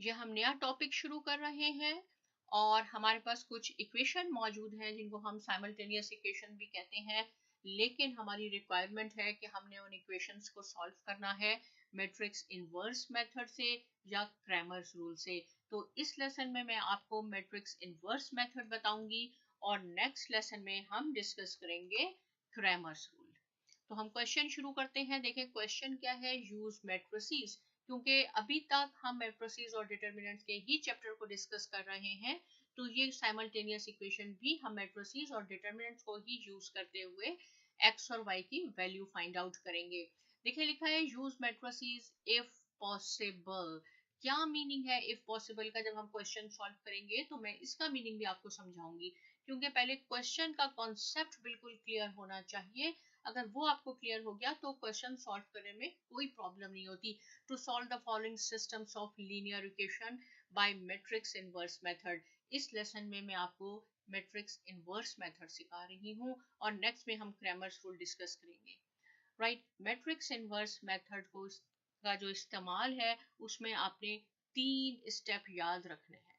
ये हम नया टॉपिक शुरू कर रहे हैं और हमारे पास कुछ इक्वेशन मौजूद हैं जिनको हम साइमल्टेनियस इक्वेशन भी कहते हैं, लेकिन हमारी रिक्वायरमेंट है कि हमने उन इक्वेशंस को सॉल्व करना है मैट्रिक्स इनवर्स मेथड से या क्रैमर्स रूल से। तो इस लेसन में मैं आपको मैट्रिक्स इनवर्स मेथड बताऊंगी और नेक्स्ट लेसन में हम डिस्कस करेंगे क्रैमर्स रूल। तो हम क्वेश्चन शुरू करते हैं। देखें क्वेश्चन क्या है, यूज मैट्रिसेस। क्योंकि अभी तक हम मैट्रिसेस और डिटरमिनेंट्स के ही चैप्टर को डिस्कस कर रहे हैं, तो ये साइमल्टेनियस इक्वेशन भी हम मैट्रिसेस और डिटरमिनेंट्स को ही यूज करते हुए एक्स और वाई की वैल्यू फाइंड आउट करेंगे। देखिए लिखा है यूज मैट्रिसेस इफ पॉसिबल। क्या मीनिंग है इफ पॉसिबल का? जब हम क्वेश्चन सॉल्व करेंगे तो मैं इसका मीनिंग भी आपको समझाऊंगी, क्योंकि पहले क्वेश्चन का कॉन्सेप्ट बिल्कुल क्लियर होना चाहिए। अगर वो आपको क्लियर हो गया तो क्वेश्चन सॉल्व करने में कोई प्रॉब्लम नहीं होती। To solve the following systems of linear equation by matrix inverse method. इस लेसन में मैं आपको मैट्रिक्स इनवर्स मेथड सिखा रही हूँ और नेक्स्ट में हम क्रैमर्स रूल डिस्कस करेंगे। राइट, मैट्रिक्स इनवर्स मेथड को का जो इस्तेमाल है उसमें आपने 3 स्टेप याद रखने हैं।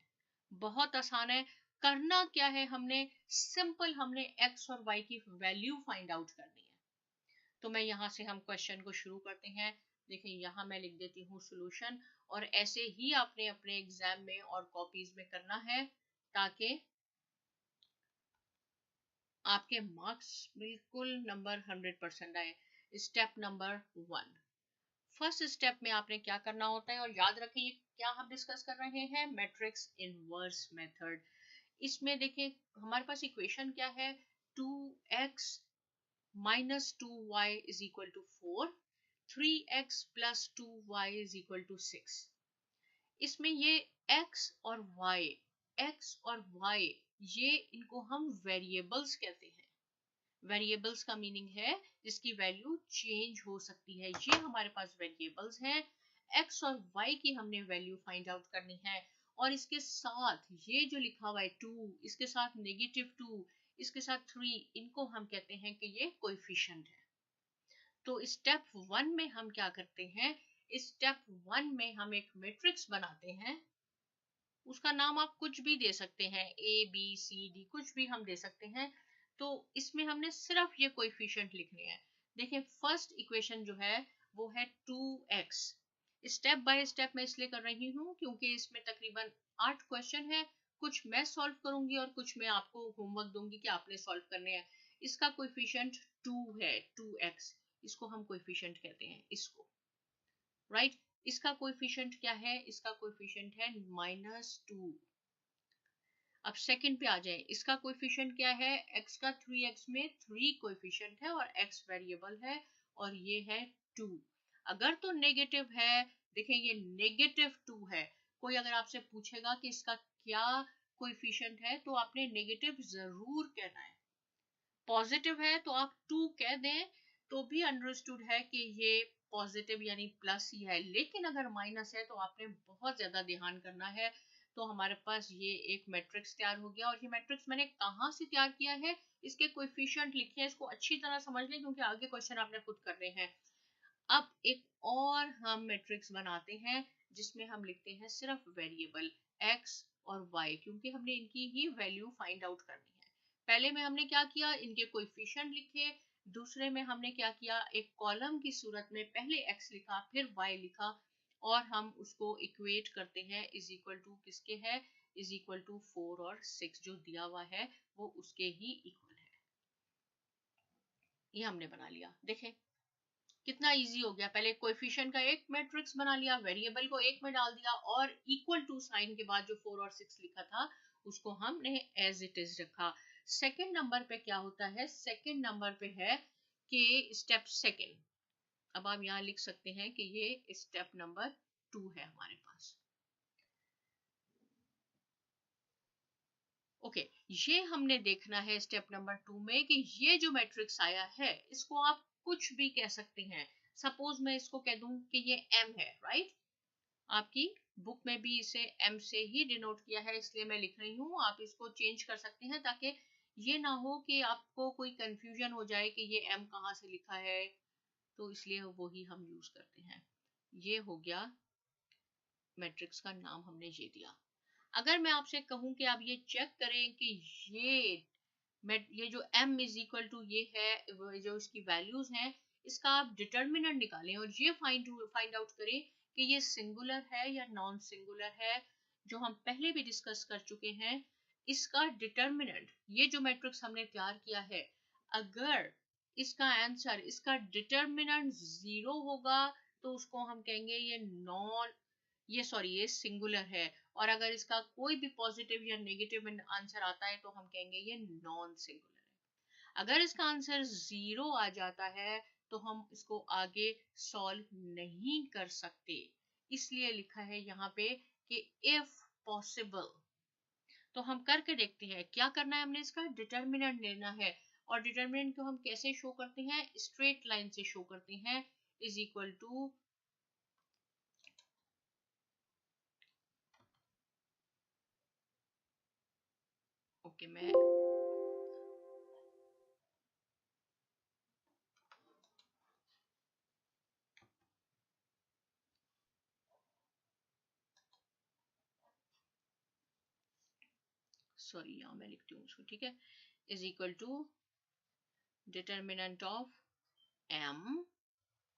बहुत आसान है। करना क्या है, हमने सिंपल हमने एक्स और वाई की वैल्यू फाइंड आउट करनी है। तो मैं यहाँ से हम क्वेश्चन को शुरू करते हैं। देखिए यहाँ मैं लिख देती हूँ सॉल्यूशन, और ऐसे ही आपने अपने एग्जाम में और कॉपीज में करना है ताकि आपके मार्क्स बिल्कुल नंबर 100% आए। स्टेप नंबर 1, फर्स्ट स्टेप में आपने क्या करना होता है, और याद रखिए क्या हम डिस्कस कर रहे हैं, मैट्रिक्स इनवर्स मेथड। इसमें देखिए हमारे पास इक्वेशन क्या है, 2x minus 2y is equal to 4, 3x plus 2y is equal to 6। इसमें ये x और y ये इनको हम वेरिएबल्स कहते हैं। वेरिएबल्स का मीनिंग है जिसकी वैल्यू चेंज हो सकती है। ये हमारे पास वेरिएबल्स हैं। x और y की हमने वैल्यू फाइंड आउट करनी है, और इसके साथ ये जो लिखा हुआ है 2, इसके साथ -2, इसके साथ 3, इनको हम कहते हैं कि ये कोएफिशिएंट है। तो स्टेप 1 में हम क्या करते हैं, स्टेप 1 में हम एक मैट्रिक्स बनाते हैं। उसका नाम आप कुछ भी दे सकते हैं, ए बी सी डी, कुछ भी हम दे सकते हैं। तो इसमें हमने सिर्फ ये कोएफिशिएंट लिखने हैं। देखिए फर्स्ट इक्वेशन जो है वो है 2x। स्टेप बाय स्टेप मैं इसलिए कर रही हूँ क्योंकि इसमें तकरीबन 8 क्वेश्चन है। कुछ मैं सॉल्व करूंगी और कुछ मैं आपको होमवर्क दूंगी कि आपने सॉल्व करने हैं। इसका कोएफिशिएंट 2 है, 2x, इसको हम कोएफिशिएंट कहते हैं इसको। राइट, इसका कोएफिशिएंट क्या है, इसका कोएफिशिएंट है -2। अब सेकंड पे आ जाए, इसका कोएफिशिएंट क्या है, x का 3x में 3 कोएफिशिएंट है और x वेरिएबल है और ये है 2। अगर तो नेगेटिव है, देखें ये -2 है। कोई अगर आपसे पूछेगा कि इसका क्या कोएफिशिएंट है तो आपने नेगेटिव जरूर कहना है। पॉजिटिव है तो आप 2 कह दें तो भी अंडरस्टूड है कि ये पॉजिटिव यानी प्लस ही है, लेकिन अगर माइनस है तो आपने बहुत ज्यादा ध्यान करना है। तो हमारे पास ये एक मैट्रिक्स तैयार हो गया, और ये मैट्रिक्स मैंने कहाँ से तैयार किया है, इसके कोएफिशिएंट लिखे हैं, इसको अच्छी तरह समझ लें क्योंकि आगे क्वेश्चन आपने खुद करने हैं। अब एक और हम मैट्रिक्स बनाते हैं जिसमें हम लिखते हैं सिर्फ वेरिएबल x और y, क्योंकि हमने इनकी ही वैल्यू फाइंड आउट करनी है। पहले में हमने क्या किया, इनके कोएफिशिएंट लिखे। दूसरे में हमने क्या किया, एक कॉलम की सूरत में पहले x लिखा फिर y लिखा, और हम उसको इक्वेट करते हैं इज इक्वल टू किसके है, इज इक्वल टू 4 और 6 जो दिया हुआ है वो उसके ही इक्वल है। ये हमने बना लिया। देखें कितना इजी हो गया। पहले कोएफिशिएंट का एक मैट्रिक्स बना लिया, वेरिएबल को एक में डाल दिया, और इक्वल टू साइन के बाद जो 4 और 6 लिखा था उसको हमने एज इट इज रखा। सेकंड नंबर पे क्या होता है, सेकंड नंबर पे है कि स्टेप सेकंड। अब आप यहाँ लिख सकते हैं कि ये स्टेप नंबर 2 है हमारे पास। ओके, ये हमने देखना है स्टेप नंबर 2 में कि ये जो मैट्रिक्स आया है इसको आप कुछ भी कह सकते हैं। सपोज मैं इसको कह दूं कि ये m है। राइट, आपकी बुक में भी इसे m से ही डिनोट किया है, इसलिए मैं लिख रही हूँ। आप इसको चेंज कर सकते हैं ताकि ये ना हो कि आपको कोई कंफ्यूजन हो जाए कि ये m कहाँ से लिखा है, तो इसलिए वो ही हम यूज करते हैं। ये हो गया मैट्रिक्स का नाम हमने ये दिया। अगर मैं आपसे कहूं कि आप ये चेक करें कि ये जो m इज इक्वल टू ये है, जो इसकी वैल्यूज हैं, इसका आप डिटर्मिनेंट निकालें और ये फाइंड आउट करें कि ये सिंगुलर है या नॉन सिंगुलर है, जो हम पहले भी डिस्कस कर चुके हैं। इसका डिटर्मिनेंट, ये जो मैट्रिक्स हमने तैयार किया है, अगर इसका आंसर, इसका डिटर्मिनेंट 0 होगा तो उसको हम कहेंगे ये सिंगुलर है, और अगर इसका कोई भी पॉजिटिव या नेगेटिव आंसर आता है तो हम कहेंगे ये नॉन सिंगुलर है। अगर इसका आंसर 0 आ जाता है तो हम इसको आगे सॉल्व नहीं कर सकते, इसलिए लिखा है यहाँ पे कि इफ पॉसिबल। तो हम करके देखते हैं क्या करना है। हमने इसका डिटर्मिनेंट लेना है, और डिटर्मिनेंट को हम कैसे शो करते हैं, स्ट्रेट लाइन से शो करते हैं, इज इक्वल टू ओके मैं सॉरी यहाँ मैं लिखती हूँ उसको, ठीक है, is equal to determinant of m,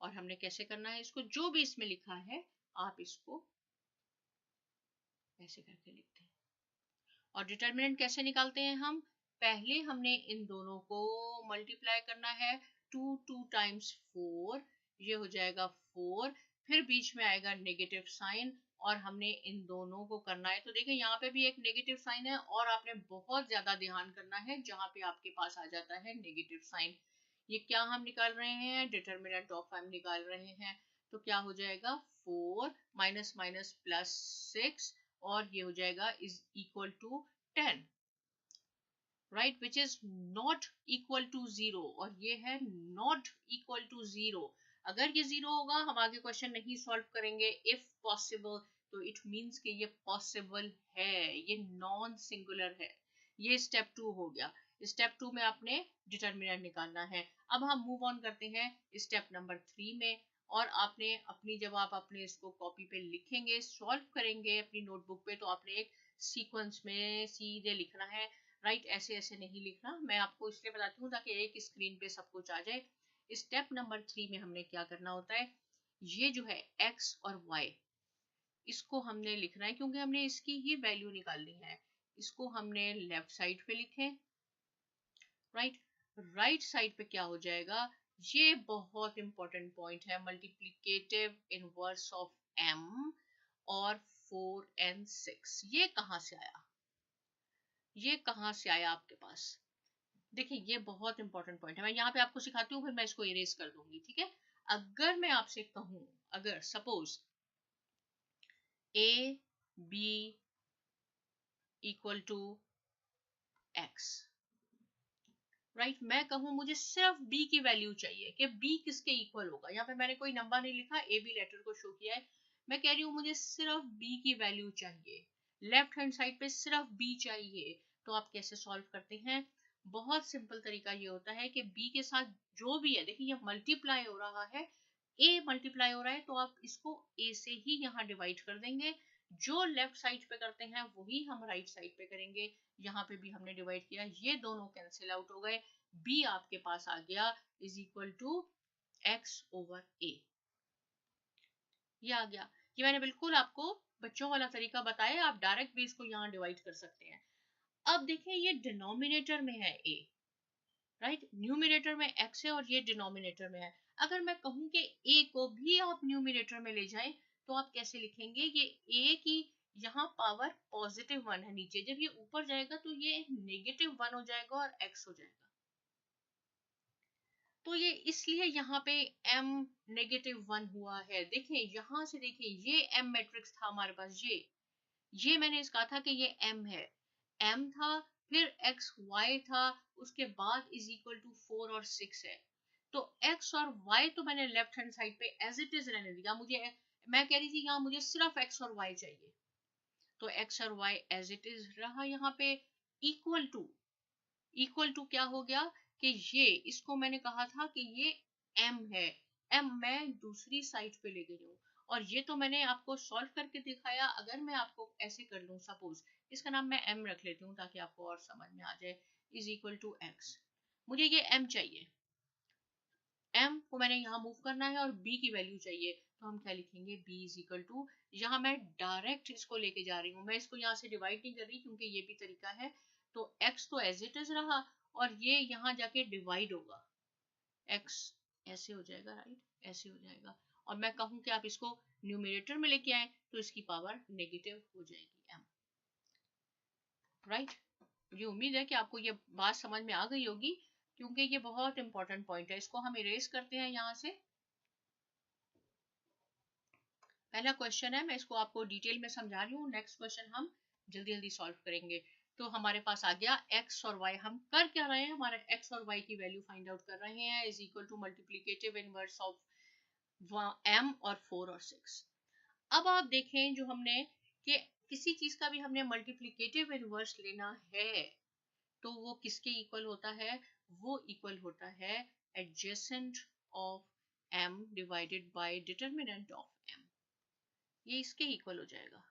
और हमने कैसे करना है इसको, जो भी इसमें लिखा है आप इसको ऐसे करके लिखते हैं। और डिटर्मिनेंट कैसे निकालते हैं हम, पहले हमने इन दोनों को मल्टीप्लाई करना है, 2 टाइम्स 4, ये हो जाएगा 4, फिर बीच में आएगा नेगेटिव साइन, और हमने इन दोनों को करना है। तो देखिए यहाँ पे भी एक नेगेटिव साइन है, और आपने बहुत ज्यादा ध्यान करना है जहां पे आपके पास आ जाता है नेगेटिव साइन। ये क्या हम निकाल रहे हैं, डिटर्मिनेंट ऑफ m निकाल रहे हैं। तो क्या हो जाएगा, 4 माइनस माइनस प्लस 6, और ये हो जाएगा is equal to 10, right, which is not equal to 0, और ये है नॉट इक्वल टू 0। अगर ये 0 होगा हम आगे क्वेश्चन नहीं सॉल्व करेंगे। इफ पॉसिबल, तो इट मींस कि ये पॉसिबल है, ये नॉन सिंगुलर है। ये स्टेप 2 हो गया। स्टेप 2 में आपने डिटर्मिनेंट निकालना है। अब हम मूव ऑन करते हैं स्टेप नंबर 3 में, और आपने अपनी, जब आप अपने इसको कॉपी पे लिखेंगे, सॉल्व करेंगे अपनी नोटबुक पे, तो आपने एक सीक्वेंस में सीधे लिखना है, राइट, ऐसे ऐसे नहीं लिखना। मैं आपको इसलिए बताती हूँ ताकि एक स्क्रीन पे सब कुछ आ जाए। स्टेप नंबर 3 में हमने क्या करना होता है, ये जो है x और y, इसको हमने लिखना है, क्योंकि हमने इसकी ही वैल्यू निकालनी है। इसको हमने लेफ्ट साइड पे लिखे, राइट। राइट साइड पे क्या हो जाएगा, ये बहुत इंपॉर्टेंट पॉइंट है, मल्टीप्लीकेटिव इनवर्स ऑफ m और 4 and 6। ये कहाँ से आया, ये कहाँ से आया आपके पास, देखिए ये बहुत इंपॉर्टेंट पॉइंट है। मैं यहाँ पे आपको सिखाती हूँ, फिर मैं इसको इरेज कर दूंगी, ठीक है। अगर मैं आपसे कहूँ, अगर suppose a b equal to x, right, मैं कहूँ मुझे सिर्फ b की वैल्यू चाहिए कि b किसके इक्वल होगा। यहाँ पे मैंने कोई नंबर नहीं लिखा, a b लेटर को शो किया है। मैं कह रही हूँ मुझे सिर्फ b की वैल्यू चाहिए, लेफ्ट हैंड साइड पे सिर्फ b चाहिए। तो आप कैसे सॉल्व करते हैं, बहुत सिंपल तरीका ये होता है कि b के साथ जो भी है, देखिए ये मल्टीप्लाई हो रहा है, a मल्टीप्लाई हो रहा है, तो आप इसको a से ही यहाँ डिवाइड कर देंगे। जो लेफ्ट साइड पे करते हैं वही हम राइट साइड पे करेंगे। यहाँ पे भी हमने डिवाइड किया, ये दोनों कैंसिल आउट हो गए, b आपके पास आ गया is equal to x over a। ये आ गया। ये मैंने बिल्कुल आपको बच्चों वाला तरीका बताया, आप डायरेक्ट भी इसको यहाँ डिवाइड कर सकते हैं। अब देखिए ये डिनोमिनेटर में है a, राइट, न्यूमिनेटर में x है और ये डिनोमिनेटर में है। अगर मैं कहूँ कि a को भी आप न्यूमिनेटर में ले जाएं, तो आप कैसे लिखेंगे, ये a की यहाँ पावर +1 है नीचे, जब ये ऊपर जाएगा तो ये -1 हो जाएगा और x हो जाएगा। तो ये इसलिए यहाँ पे m -1 हुआ है। देखिए यहाँ से देखिए, ये m मैट्रिक्स था हमारे पास, ये मैंने इस कहा था कि ये m है, m था, फिर x y था, उसके बाद इज इक्वल टू 4 और 6 है। तो x और y तो मैंने लेफ्ट हैंड साइड पे एज इट इज रहने दिया, मैं कह रही थी यहाँ मुझे सिर्फ x और y चाहिए, तो x और y एज इट इज रहा यहाँ पे। इक्वल टू क्या हो गया कि ये, इसको मैंने कहा था कि ये m है, m मैं दूसरी साइड पे ले गई हूँ, और ये तो मैंने आपको सॉल्व करके दिखाया। अगर मैं आपको ऐसे कर लूँ, सपोज इसका नाम मैं m रख लेती हूँ ताकि आपको और समझ में आ जाए, इज इक्वल टू x। मुझे ये m चाहिए, m को मैंने यहाँ मूव करना है और b की वैल्यू चाहिए, तो हम क्या लिखेंगे, b इज इक्वल टू, यहाँ मैं डायरेक्ट इसको लेके जा रही हूँ, मैं इसको यहाँ से डिवाइड नहीं कर रही क्योंकि ये भी तरीका है। तो x तो एज इट इज रहा और ये यहाँ जाके डिवाइड होगा, x ऐसे हो जाएगा, राइट, ऐसे हो जाएगा। और मैं कहूँ कि आप इसको न्यूमरेटर में लेके आए तो इसकी पावर नेगेटिव हो जाएगी m, राइट। मुझे उम्मीद है कि आपको ये बात समझ में आ गई होगी क्योंकि ये बहुत इंपॉर्टेंट पॉइंट है। इसको हम इरेज करते हैं यहाँ से। पहला क्वेश्चन है, मैं इसको आपको डिटेल में समझा रही हूँ, नेक्स्ट क्वेश्चन हम जल्दी जल्दी सॉल्व करेंगे। तो हमारे पास आ गया x और y, हम कर क्या रहे हैं, हमारे x और y की वैल्यू फाइंड आउट कर रहे हैं, is equal to multiplicative inverse of m और 4 और 6। अब आप देखें जो हमने कि किसी चीज का भी हमने मल्टीप्लिकेटिव इनवर्स लेना है तो वो किसके इक्वल होता है, वो इक्वल होता है adjacent of m divided by determinant of m, ये इसके इक्वल हो जाएगा।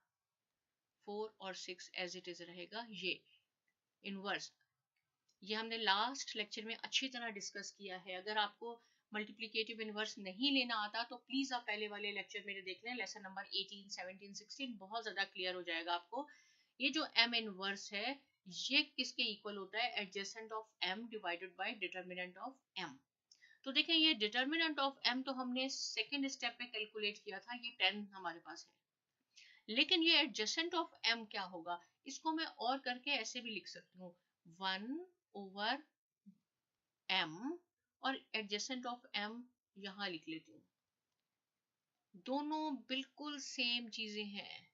4 और 6 एज इट इज रहेगा, ये इनवर्स, ये हमने लास्ट लेक्चर में अच्छी तरह डिस्कस किया है। अगर आपको मल्टीप्लिकेटिव इनवर्स नहीं लेना आता तो प्लीज आप पहले वाले लेक्चर मेरे देख लें, लेसन नंबर 18, 17, 16, बहुत ज्यादा क्लियर हो जाएगा आपको। ये जो m इनवर्स है ये किसके इक्वल होता है, adjacent of m divided by determinant of m। तो देखें ये डिटरमिनेंट ऑफ m तो हमने सेकेंड स्टेप में कैलकुलेट किया था, ये 10 हमारे पास है, लेकिन ये एडजेसेंट ऑफ m क्या होगा, इसको मैं और करके ऐसे भी लिख सकती हूँ, 1 ओवर m और एडजेसेंट ऑफ m यहाँ लिख लेती हूँ, दोनों बिल्कुल सेम चीजें हैं,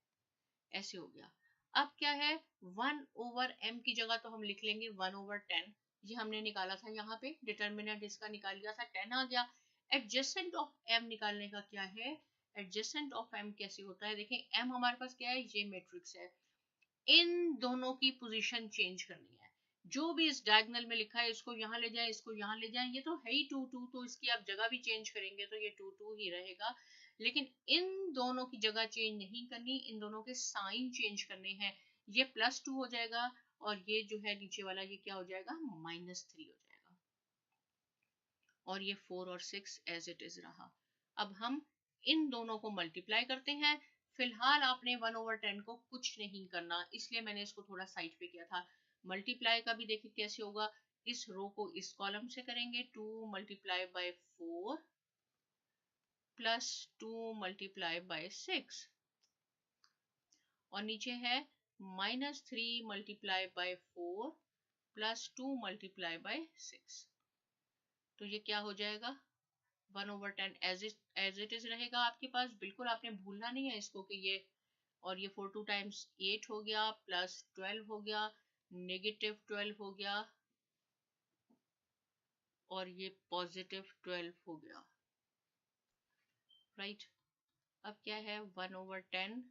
ऐसे हो गया। अब क्या है, 1 ओवर m की जगह तो हम लिख लेंगे 1 ओवर 10, ये हमने निकाला था, यहाँ पे डिटरमिनेंट इसका निकाल लिया था, 10 आ गया। एडजेसेंट ऑफ m निकालने का क्या है, एडजेसेंट ऑफ m कैसे होता है, देखें m हमारे पास क्या है, ये मैट्रिक्स है, इन दोनों की पोजीशन चेंज करनी है, जो भी इस डायगोनल में लिखा है इसको यहाँ ले जाए, इसको यहाँ ले जाए, ये तो है ही 2 2, तो इसकी आप जगह भी चेंज करेंगे तो ये 2 2 ही रहेगा, लेकिन इन दोनों की जगह चेंज नहीं करनी, इन दोनों के साइन चेंज करने हैं, ये +2 हो जाएगा और ये जो है नीचे वाला ये क्या हो जाएगा, -3 हो जाएगा, और ये 4 और 6 एज इट इज रहा। अब हम इन दोनों को मल्टीप्लाई करते हैं, फिलहाल आपने 1 ओवर 10 को कुछ नहीं करना, इसलिए मैंने इसको थोड़ा साइड पे किया था। मल्टीप्लाई का भी देखिए कैसे होगा, इस रो को इस कॉलम से करेंगे, 2 multiply bye 4 plus 2 multiply bye 6, और नीचे है -3 multiply by 4 plus 2 multiply bye 6, तो ये क्या हो जाएगा, 1 ओवर 10 एज इट इज रहेगा आपके पास, बिल्कुल आपने भूलना नहीं है इसको कि ये, और ये 4 2 टाइम्स 8 हो गया, प्लस 12 हो गया, -12 हो गया, और ये +12 हो गया, राइट। अब क्या है, 1 ओवर 10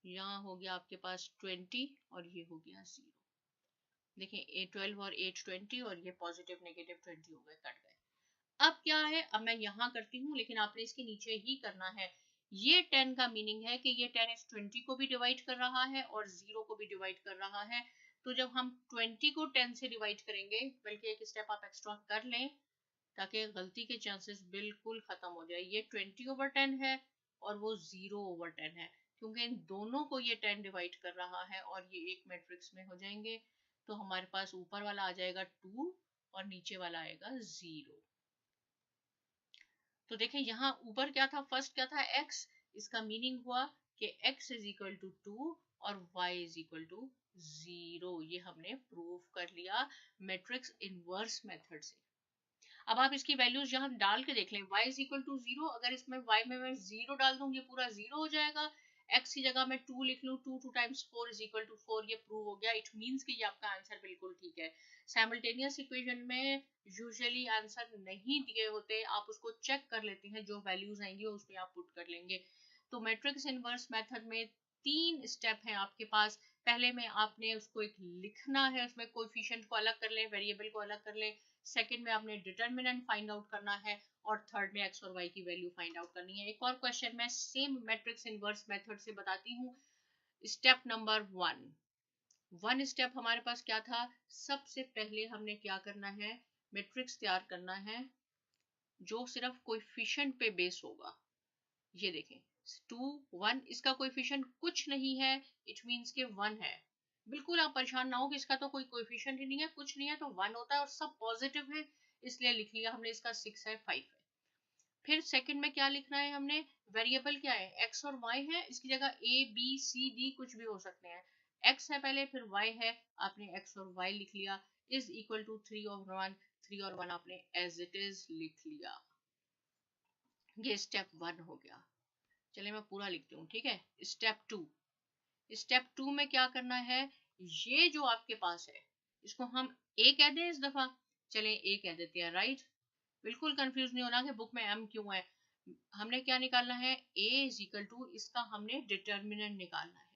यहाँ हो गया आपके पास 20 और ये हो गया 0, देखें 12 और 8 20 और ये पॉजिटिव नेगेटिव 20 हो गए, कट गए। अब क्या है, अब मैं यहाँ करती हूँ लेकिन आपने इसके नीचे ही करना है, ये 10 का मीनिंग है कि ये 10 इस 20 को भी डिवाइड कर रहा है और 0 को भी डिवाइड कर रहा है, तो जब हम 20 को 10 से डिवाइड करेंगे, बल्कि एक स्टेप आप एक्स्ट्रा कर लें ताकि गलती के चांसेस बिल्कुल खत्म हो जाए, ये 20 ओवर 10 है और वो 0 ओवर 10 है, क्योंकि इन दोनों को ये 10 डिवाइड कर रहा है और ये एक मैट्रिक्स में हो जाएंगे, तो हमारे पास ऊपर वाला आ जाएगा 2 और नीचे वाला आएगा 0। तो देखें यहाँ ऊपर क्या था, फर्स्ट क्या था, x, इसका मीनिंग हुआ कि x इज इक्वल टू 2 और y इज इक्वल टू 0, ये हमने प्रूव कर लिया मैट्रिक्स इनवर्स मेथड से। अब आप इसकी वैल्यूज यहाँ डाल के देख लें, y इज इक्वल टू 0, अगर इसमें y में मैं 0 डाल दूं ये पूरा 0 हो जाएगा, x की जगह मैं 2 लिख लूं, 2 2 टाइम्स 4 इज इक्वल टू 4, ये प्रूव हो गया, इट मींस कि ये आपका आंसर बिल्कुल ठीक है। साइमल्टेनियस इक्वेशन में यूजुअली आंसर नहीं दिए होते, आप उसको चेक कर लेते हैं, जो वैल्यूज आएंगी उसमें आप पुट कर लेंगे। तो मैट्रिक्स इनवर्स मेथड में 3 स्टेप हैं आपके पास, पहले में आपने उसको एक लिखना है, उसमें कोएफिशिएंट को अलग कर लें, वेरिएबल को अलग कर लें, सेकंड में आपने डिटर्मिनेंट फाइंड आउट करना है और थर्ड में एक्स और वाई की वैल्यू फाइंड आउट करनी है। एक और क्वेश्चन मैं सेम मैट्रिक्स इनवर्स मेथड से बताती हूँ। स्टेप नंबर 1 स्टेप हमारे पास क्या था, सबसे पहले हमने क्या करना है, मैट्रिक्स तैयार करना है जो सिर्फ कोएफिशिएंट पे बेस होगा। ये देखें 2 1, इसका कोएफिशिएंट कुछ नहीं है, इट मींस के 1 है। बिल्कुल आप परेशान ना हो कि इसका तो कोई कोएफिशिएंट ही नहीं है, कुछ नहीं है, तो 1 होता है और सब पॉजिटिव है, इसलिए लिख लिया हमने। इसका 6 है, 5 है। फिर सेकंड में क्या लिखना है हमने, वेरिएबल क्या है, एक्स और वाई है, इसकी जगह ए बी सी डी कुछ भी हो सकते हैं। एक्स है पहले, फिर वाई है, आपने एक्स और वाई लिख लिया, इज इक्वल टू 3 और 1, 3 और 1 आपने एज इट इज लिख लिया। ये स्टेप 1 हो गया। चलिए मैं पूरा लिखती हूँ, ठीक है। स्टेप 2 में क्या करना है, ये जो आपके पास है इसको हम ए कह दें इस दफा, चलें ए कह देते हैं, राइट। बिल्कुल कंफ्यूज नहीं होना कि बुक में एम क्यों है। हमने क्या निकालना है, ए इज इक्वल टू, इसका हमने डिटर्मिनेंट निकालना है।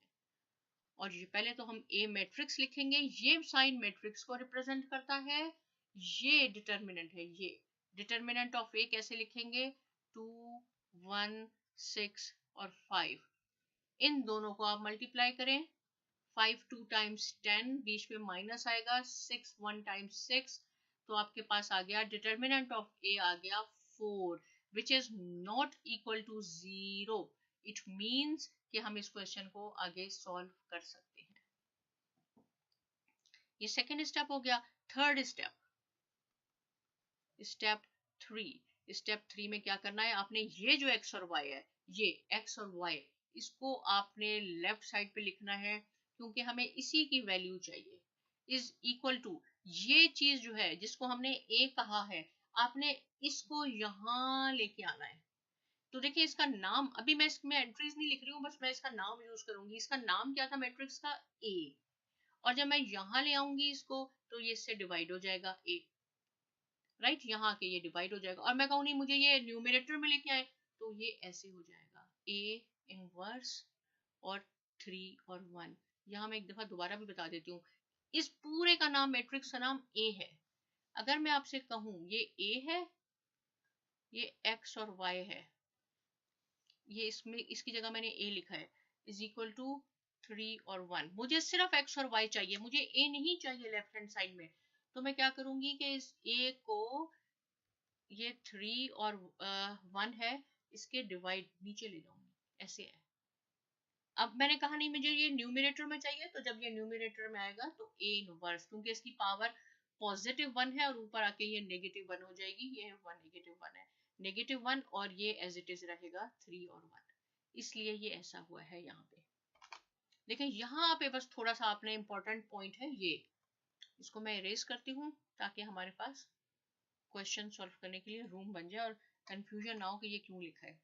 और ये पहले तो हम ए मैट्रिक्स लिखेंगे, ये साइन मैट्रिक्स को रिप्रेजेंट करता है, ये डिटर्मिनेंट है। ये डिटर्मिनेंट ऑफ ए कैसे लिखेंगे, 2 1 6 और 5, इन दोनों को आप मल्टीप्लाई करें। 5 2 टाइम्स 10, बीच में माइनस आएगा, 6 1 टाइम्स 6, तो आपके पास आ गया डिटर्मिनेंट ऑफ ए आ गया 4, which is not equal to 0। It means कि हम इस क्वेश्चन को आगे सॉल्व कर सकते हैं। ये सेकेंड स्टेप हो गया। थर्ड स्टेप, स्टेप 3 में क्या करना है, आपने ये जो एक्स और वाई है, ये एक्स और वाई, इसको आपने लेफ्ट साइड पे लिखना है, क्योंकि हमें इसी की वैल्यू चाहिए। इज इक्वल टू, ये चीज जो है जिसको हमने ए कहा है, आपने इसको यहां लेके आना है। तो देखिए इसका नाम, अभी मैं इसमें एंट्रीज नहीं लिख रही हूँ, बस मैं इसका नाम यूज करूंगी। इसका नाम क्या था मैट्रिक्स का, ए। और जब मैं यहाँ ले आऊंगी इसको, तो ये इससे डिवाइड हो जाएगा ए, राइट। यहाँ के ये डिवाइड हो जाएगा, और मैं कहूँ नहीं मुझे ये न्यूमरेटर में लेके आए, तो ये ऐसे हो जाएगा ए इनवर्स और 3 और 1। यहाँ मैं एक दफा दोबारा भी बता देती हूँ, इस पूरे का नाम, मैट्रिक्स का नाम ए है। अगर मैं आपसे कहूँ ये ए है, ये एक्स और वाई है, ये इसमें इसकी जगह मैंने ए लिखा है, इज इक्वल टू 3 और 1। मुझे सिर्फ एक्स और वाई चाहिए, मुझे ए नहीं चाहिए लेफ्ट हैंड साइड में। तो मैं क्या करूंगी कि इस ए को, ये 3 और 1 है, इसके डिवाइड नीचे ले जाऊंगी, ऐसे है। अब मैंने कहा नहीं मुझे ये न्यूमरेटर में चाहिए, तो जब ये न्यूमरेटर में आएगा तो ए इनवर्स, क्योंकि इसकी पावर पॉजिटिव 1 है और ऊपर आके ये नेगेटिव 1 हो जाएगी, ये 1 नेगेटिव 1 है, नेगेटिव 1, और ये एज इट इज रहेगा 3 और 1, इसलिए ये ऐसा हुआ है यहाँ पे। देखिए यहाँ पे बस थोड़ा सा आपने इंपॉर्टेंट पॉइंट है ये, इसको मैं इरेज करती हूँ ताकि हमारे पास क्वेश्चन सॉल्व करने के लिए रूम बन जाए और कंफ्यूजन ना हो कि ये क्यों लिखा है।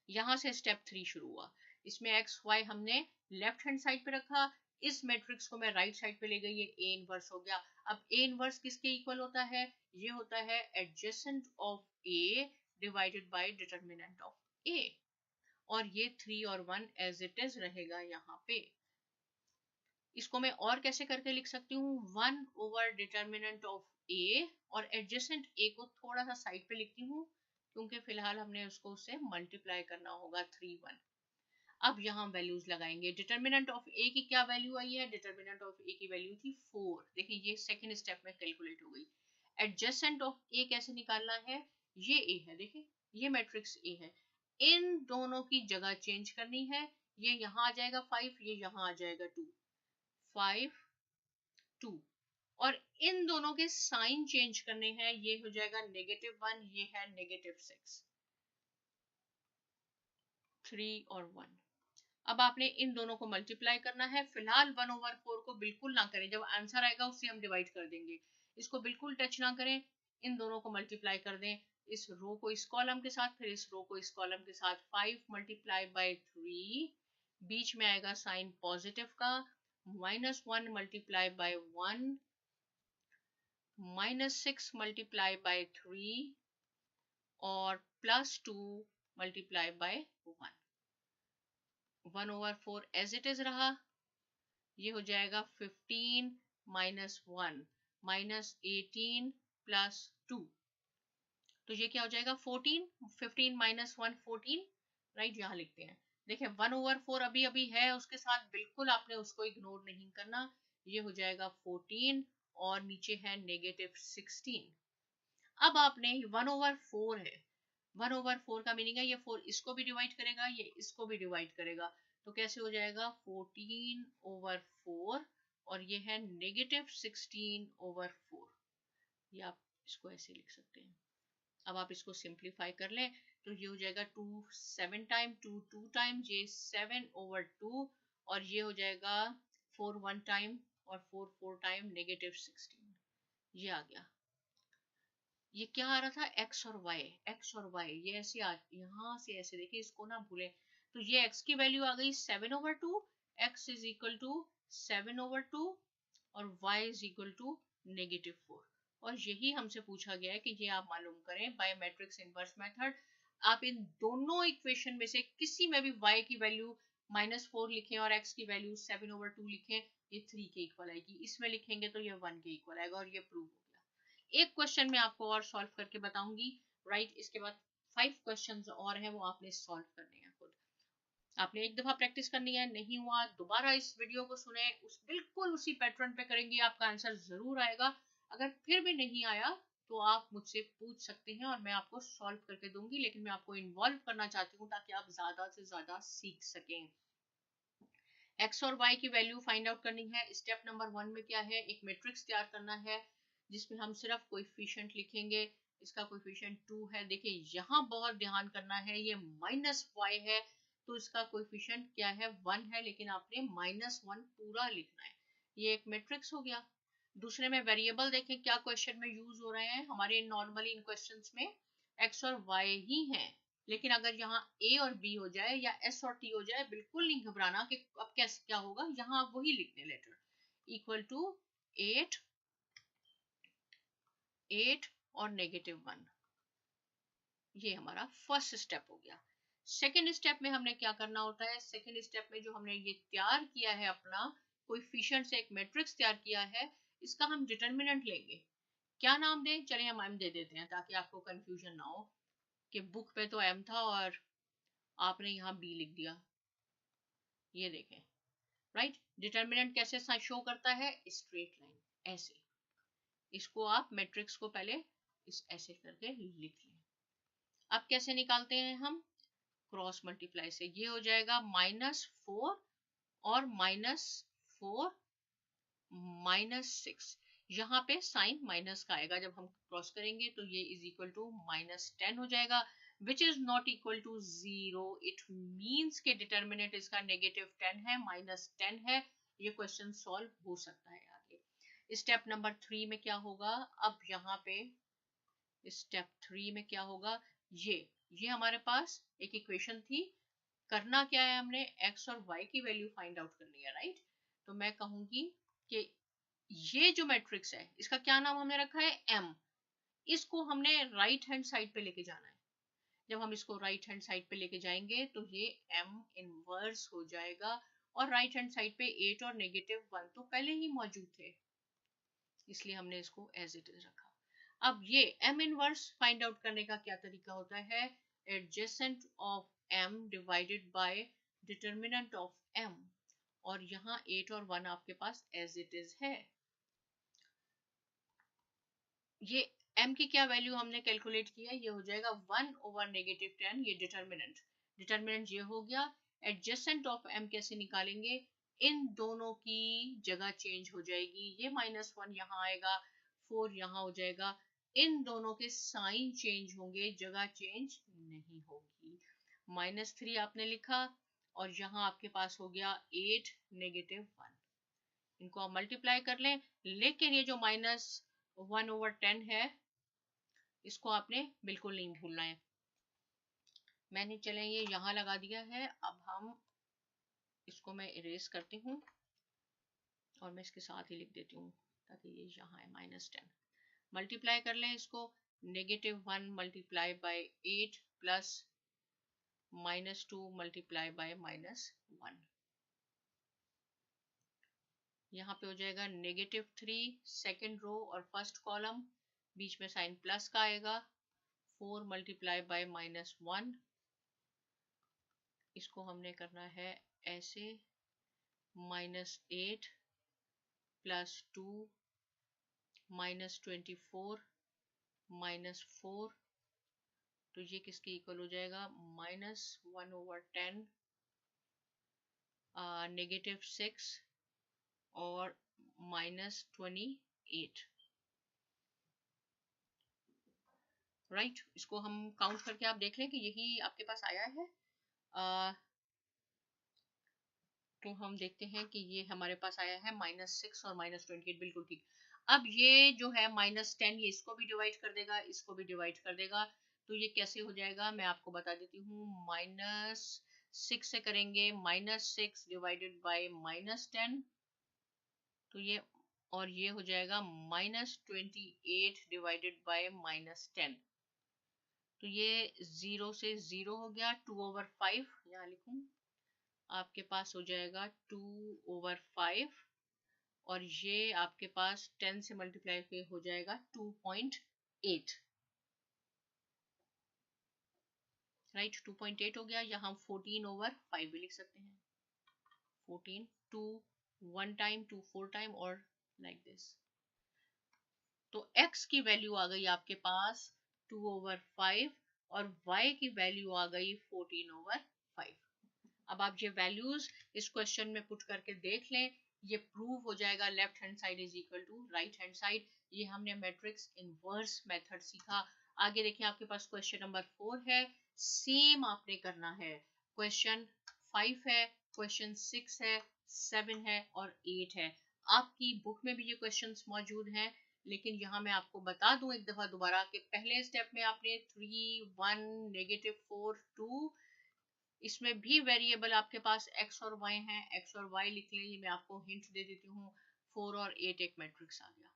यहाँ से स्टेप 3 शुरू हुआ। इसमें एक्स वाई हमने लेफ्ट हैंड साइड पे रखा, इस मैट्रिक्स को मैं राइट साइड पे ले गई, ये ए इनवर्स हो गया। अब ए इनवर्स किसके इक्वल होता है, ये होता है adjacent of A divided by determinant of A, और ये 3 और 1 एज इट इज रहेगा यहाँ पे। इसको मैं और कैसे करके लिख सकती हूँ, 1 ओवर डिटर्मिनेंट ऑफ ए, और एडजेसेंट ए को थोड़ा सा साइड पे लिखती हूँ, क्योंकि फिलहाल हमने उसको उससे मल्टीप्लाई करना होगा 3 1। अब यहाँ वैल्यूज लगाएंगे। डिटर्मिनेंट ऑफ ए की क्या वैल्यू आई है, डिटर्मिनेंट ऑफ ए की वैल्यू थी 4, देखिए ये सेकंड स्टेप में कैलकुलेट हो गई। एडजेसेंट ऑफ ए कैसे निकालना है, ये ए है, देखिए ये मैट्रिक्स ए है, इन दोनों की जगह चेंज करनी है, ये यहाँ आ जाएगा 5, ये यहाँ आ जाएगा 2, 5 2, और इन दोनों के साइन चेंज करने हैं, ये हो जाएगा -1, ये है -6, 3 और 1। अब आपने इन दोनों को मल्टीप्लाई करना है। फिलहाल 1/4 को बिल्कुल ना करें, जब आंसर आएगा उससे हम डिवाइड कर देंगे, इसको बिल्कुल टच ना करें। इन दोनों को मल्टीप्लाई कर दें, इस रो को इस कॉलम के साथ, फिर इस रो को इस कॉलम के साथ। 5 मल्टीप्लाई बाय 3, बीच में आएगा साइन पॉजिटिव का, -1 मल्टीप्लाई बाय 1, -6 मल्टीप्लाई बाय 3, और +2 multiply by 1। 1/4 as it is रहा, ये हो जाएगा 15 -1 -18 प्लस 2, तो ये क्या हो जाएगा 14, 15 माइनस 1 14, राइट, यहाँ लिखते हैं। देखिए 1/4 अभी अभी है उसके साथ, बिल्कुल आपने उसको इग्नोर नहीं करना। ये हो जाएगा 14 और नीचे है -16। अब आपने 1/4 है, 1/4 का मीनिंग है ये 4 इसको भी डिवाइड करेगा, ये इसको भी डिवाइड करेगा, तो कैसे हो जाएगा 14/4 और ये है -16/4। ये आप इसको ऐसे लिख सकते हैं। अब आप इसको सिंप्लीफाई कर लें तो ये हो जाएगा 2 7 टाइम, 2 2 टाइम, ये 7/2 और ये हो जाएगा 4 1 टाइम और 4 4 टाइम -16। ये आ गया। ये क्या आ रहा था x और y, x और y ये ऐसे यहाँ से ऐसे देखिए, इसको ना भूलें। तो ये x की वैल्यू आ गई 7/2, x इज इक्वल टू 7/2 और y इज इक्वल टू -4। और यही हमसे पूछा गया है कि ये आप मालूम करें बाय मैट्रिक्स इनवर्स मेथड। आप इन दोनों इक्वेशन में से किसी में भी y की वैल्यू -4 लिखें और x की वैल्यू 7/2 लिखें, ये 3 के इक्वल आएगी। इसमें लिखेंगे तो ये 1 के इक्वल आएगा और ये प्रूव हो गया। एक क्वेश्चन मैं आपको और सॉल्व करके बताऊंगी, राइट। इसके बाद 5 क्वेश्चंस और हैं, वो आपने सॉल्व करने हैं खुद। आपने एक दफा प्रैक्टिस करनी है, नहीं हुआ दोबारा इस वीडियो को सुने, बिल्कुल उसी पैटर्न पे करेंगे, आपका आंसर जरूर आएगा। अगर फिर भी नहीं आया तो आप मुझसे पूछ सकते हैं और मैं आपको सॉल्व करके दूंगी, लेकिन मैं आपको इन्वॉल्व करना चाहती हूँ ताकि आप ज्यादा से ज्यादा सीख सकें। एक्स और वाई की वैल्यू फाइंड आउट करनी है। स्टेप नंबर 1 में क्या है, एक मैट्रिक्स तैयार करना है जिसमें हम सिर्फ कोएफिशिएंट लिखेंगे। इसका कोएफिशिएंट 2 है। देखिए यहाँ बहुत ध्यान करना है, ये -y है तो इसका कोएफिशिएंट क्या है 1 है, लेकिन आपने -1 पूरा लिखना है। ये एक मैट्रिक्स हो गया। दूसरे में वेरिएबल देखें क्या क्वेश्चन में यूज हो रहे हैं। हमारे नॉर्मली इन क्वेश्चंस में x और y ही हैं, लेकिन अगर यहाँ a और b हो जाए या s और t हो जाए, बिल्कुल नहीं घबराना कि अब कैसे क्या होगा, यहाँ आप वही लिखने लेटर इक्वल टू 8 और -1। ये हमारा फर्स्ट स्टेप हो गया। सेकेंड स्टेप में हमने क्या करना होता है, सेकेंड स्टेप में जो हमने ये तैयार किया है अपना कोएफिशिएंट से एक मैट्रिक्स तैयार किया है, इसका हम डिटरमिनेंट लेंगे। क्या नाम दें, चलिए हम m दे देते हैं ताकि आपको कंफ्यूजन ना हो कि बुक पे तो m था और आपने यहाँ b लिख दिया। ये देखें, राइट। डिटरमिनेंट कैसे शो करता है, स्ट्रेट लाइन ऐसे। इसको आप मैट्रिक्स को पहले इस ऐसे करके लिख लें। अब कैसे निकालते हैं हम, क्रॉस मल्टीप्लाई से। ये हो जाएगा -4 और -4 -6। यहाँ पे साइन माइनस का आएगा, जब हम क्रॉस करेंगे तो ये इज इक्वल टू -10 हो जाएगा, which is not equal to 0। It means के डिटर्मिनेंट इसका -10 है, -10 है। ये क्वेश्चन सॉल्व हो सकता है आगे। स्टेप नंबर 3 में क्या होगा, अब यहाँ पे स्टेप 3 में क्या होगा, ये हमारे पास एक इक्वेशन थी। करना क्या है, हमने x और y की वैल्यू फाइंड आउट करनी है, राइट। तो मैं कहूंगी कि ये जो मैट्रिक्स है इसका क्या नाम हमने रखा है m। इसको हमने राइट हैंड साइड पे लेके जाना है। जब हम इसको राइट हैंड साइड पे लेके जाएंगे तो ये m इनवर्स हो जाएगा, और राइट हैंड साइड पे 8 और -1 तो पहले ही मौजूद थे, इसलिए हमने इसको एज इट इज रखा। अब ये m इनवर्स फाइंड आउट करने का क्या तरीका होता है, adjacent of m divided by determinant of m, और यहाँ 8 और 1 आपके पास एज इट इज है। ये m की क्या वैल्यू हमने कैलकुलेट किया, ये हो जाएगा 1/10। ये डिटर्मिनेंट ये हो गया। एडजेसेंट ऑफ m कैसे निकालेंगे, इन दोनों की जगह चेंज हो जाएगी। ये -1 यहाँ आएगा, 4 यहाँ हो जाएगा। इन दोनों के साइन चेंज होंगे, जगह चेंज नहीं होगी। -3 आपने लिखा और यहाँ आपके पास हो गया 8 -1। इनको आप मल्टीप्लाई कर लें, लेकिन ये जो -1/10 है इसको आपने बिल्कुल नहीं भूलना है। मैंने चले ये यहाँ लगा दिया है। अब हम इसको मैं इरेज करती हूँ और मैं इसके साथ ही लिख देती हूँ ताकि ये यहाँ है -10। मल्टीप्लाई कर लें इसको, -1 multiply by 8 plus -2 multiply by -1। यहाँ पे हो जाएगा -3 सेकेंड रो और फर्स्ट कॉलम, बीच में साइन प्लस का आएगा, 4 मल्टीप्लाई बाय -1, इसको हमने करना है ऐसे, -8 + 2 -24 -4, तो ये किसके इक्वल हो जाएगा, -1/10 -6 और -28, राइट। इसको हम काउंट करके आप देख लें कि यही आपके पास आया है। तो हम देखते हैं कि ये हमारे पास आया है -6 और -28, बिल्कुल ठीक। अब ये जो है -10, ये इसको भी डिवाइड कर देगा, इसको भी डिवाइड कर देगा, तो ये कैसे हो जाएगा मैं आपको बता देती हूँ। -6 से करेंगे, -6 डिवाइडेड बाय -10, तो ये, और ये हो जाएगा -28 डिवाइडेड बाय -10, तो ये 0 से 0 हो गया, 2/5 यहाँ लिखूं, आपके पास हो जाएगा 2/5, और ये आपके पास 10 से मल्टीप्लाई पे हो जाएगा 2.8, राइट। 2.8 हो गया, या हम 14/5 भी लिख सकते हैं, 14, 2 1 टाइम, 2 4 टाइम, और लाइक दिस। तो x की वैल्यू आ गई आपके पास 2/5 और y की वैल्यू आ गई 14/5। अब आप ये वैल्यूज इस क्वेश्चन में पुट करके देख लें, ये प्रूव हो जाएगा left hand side is equal to right hand side. ये हमने मैट्रिक्स इनवर्स मेथड सीखा। आगे देखिए आपके पास क्वेश्चन नंबर 4 है, सेम आपने करना है। क्वेश्चन 5 है, क्वेश्चन 6 है, 7 है और 8 है। आपकी बुक में भी ये क्वेश्चंस मौजूद हैं, लेकिन यहाँ मैं आपको बता दूं एक दफा दोबारा कि पहले स्टेप में आपने 3 1 -4 2, इसमें भी वेरिएबल आपके पास x और y हैं, x और y लिख लें, ये मैं आपको हिंट दे देती हूँ। 4 और 8 एक मैट्रिक्स आ गया,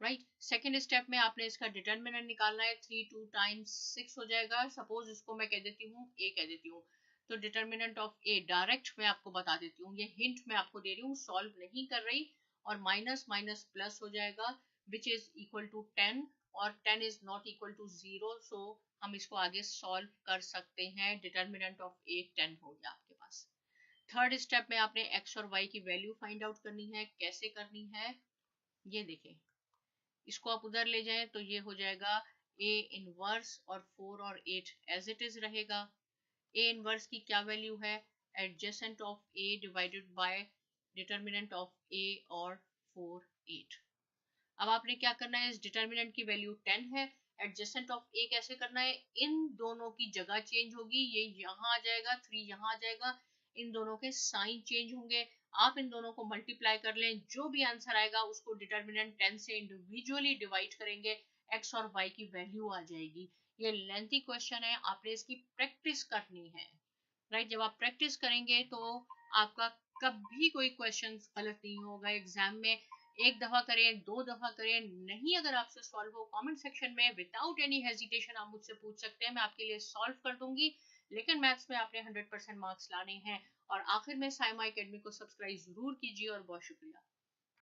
राइट। सेकेंड स्टेप में आपने इसका डिटर्मिनेंट निकालना है, 3 2 टाइम्स 6 हो जाएगा, सपोज इसको मैं कह देती हूँ a कह देती हूँ, तो डिटर्मिनेंट ऑफ a डायरेक्ट मैं आपको बता देती हूँ, ये हिंट मैं आपको दे रही हूँ, सॉल्व नहीं कर रही, और माइनस माइनस प्लस हो जाएगा, विच इज इक्वल टू 10, और 10 इज नॉट इक्वल टू 0, सो हम इसको आगे सॉल्व कर सकते हैं। डिटर्मिनेंट ऑफ a 10 हो गया आपके पास। थर्ड स्टेप में आपने x और y की वैल्यू फाइंड आउट करनी है। कैसे करनी है ये देखें, इसको आप उधर ले जाएं तो ये हो जाएगा a इनवर्स, और 4 और 8 एज इट इज रहेगा। a इनवर्स की क्या वैल्यू है, adjacent of a divided by determinant of a, और 4 8। अब आपने क्या करना है, इस डिटर्मिनेंट की वैल्यू 10 है, एडजेसेंट ऑफ a कैसे करना है, इन दोनों की जगह चेंज होगी, ये यहाँ आ जाएगा, 3 यहाँ आ जाएगा, इन दोनों के साइन चेंज होंगे, आप इन दोनों को मल्टीप्लाई कर लें, जो भी आंसर आएगा उसको डिटर्मिनेंट 10 से इंडिविजुअली डिवाइड करेंगे, x और y की वैल्यू आ जाएगी। ये लेंथी क्वेश्चन है, आपने इसकी प्रैक्टिस करनी है, राइट। जब आप प्रैक्टिस करेंगे तो आपका कभी कोई क्वेश्चन गलत नहीं होगा एग्जाम में। एक दफा करें, 2 दफा करें, नहीं अगर आपसे सॉल्व हो, कमेंट सेक्शन में विदाउट एनी हेजिटेशन आप मुझसे पूछ सकते हैं, मैं आपके लिए सॉल्व कर दूंगी। लेकिन मैथ्स में आपने 100% मार्क्स लाने हैं। और आखिर में साइमा एकेडमी को सब्सक्राइब जरूर कीजिए, और बहुत शुक्रिया।